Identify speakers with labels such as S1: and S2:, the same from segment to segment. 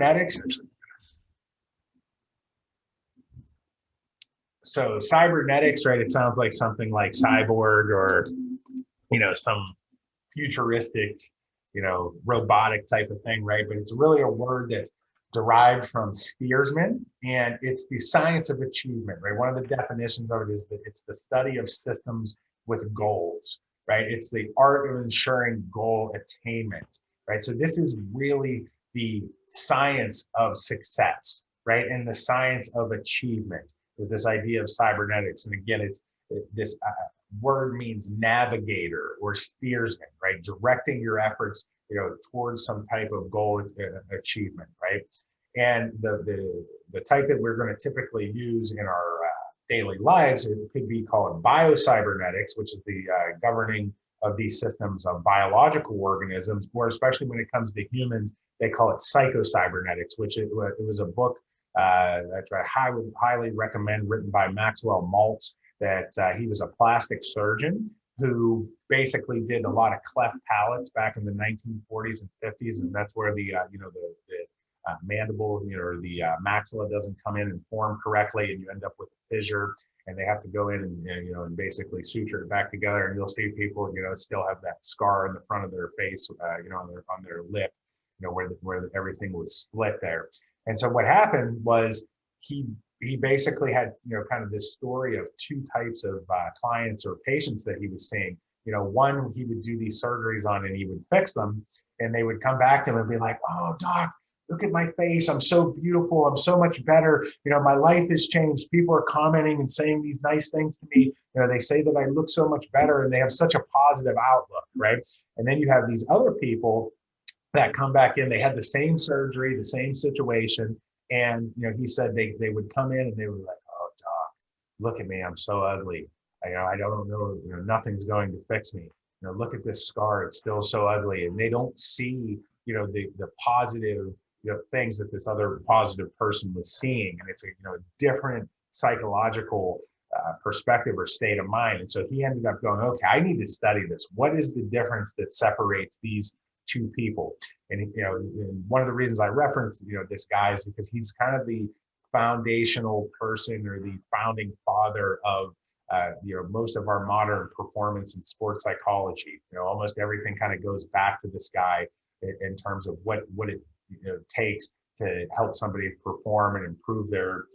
S1: cybernetics. So cybernetics, right? It sounds like something like cyborg or, some futuristic, robotic type of thing, right? But it's really a word that's derived from steersman, and it's the science of achievement, right? One of the definitions of it is that it's the study of systems with goals, right? It's the art of ensuring goal attainment, right? So this is really the science of success, right? And the science of achievement is this idea of cybernetics. And again, this word means navigator or steersman, right? Directing your efforts, towards some type of goal achievement, right? And the type that we're going to typically use in our daily lives, it could be called biocybernetics, which is the governing of these systems of biological organisms, or especially when it comes to humans, they call it psychocybernetics, which it was a book that I would highly recommend, written by Maxwell Maltz, that he was a plastic surgeon who basically did a lot of cleft palates back in the 1940s and 50s, and that's where the mandible, or the maxilla doesn't come in and form correctly, and you end up with a fissure, and they have to go in and basically suture it back together. And you'll see people, still have that scar in the front of their face, on their lip, where everything was split there. And so what happened was he basically had, kind of this story of two types of clients or patients that he was seeing. One he would do these surgeries on and he would fix them, and they would come back to him and be like, "Oh, doc, look at my face. I'm so beautiful. I'm so much better. My life has changed. People are commenting and saying these nice things to me. They say that I look so much better," and they have such a positive outlook, right? And then you have these other people that come back in. They had the same surgery, the same situation. And, he said they would come in and they would be like, "Oh, doc, look at me. I'm so ugly. I don't know, nothing's going to fix me. Look at this scar. It's still so ugly." And they don't see, the positive, things that this other positive person was seeing. And it's a, different psychological perspective or state of mind. And so he ended up going, okay, I need to study this. What is the difference that separates these two people? And one of the reasons I reference this guy is because he's kind of the foundational person, or the founding father of most of our modern performance and sports psychology. Almost everything kind of goes back to this guy in terms of what it takes to help somebody perform and improve their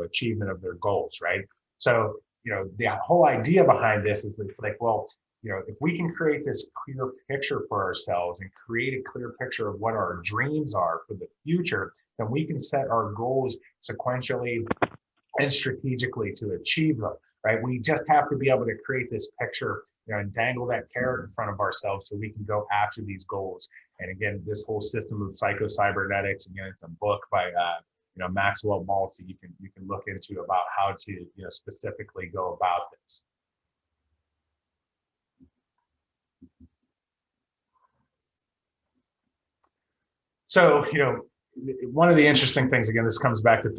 S1: achievement of their goals, right? So the whole idea behind this is it's like, well, if we can create this clear picture for ourselves and create a clear picture of what our dreams are for the future, then we can set our goals sequentially and strategically to achieve them, right? We just have to be able to create this picture, and dangle that carrot in front of ourselves so we can go after these goals. And again, this whole system of psychocybernetics, again, it's a book by Maxwell Maltz that you can look into about how to specifically go about this. So, one of the interesting things, again, this comes back to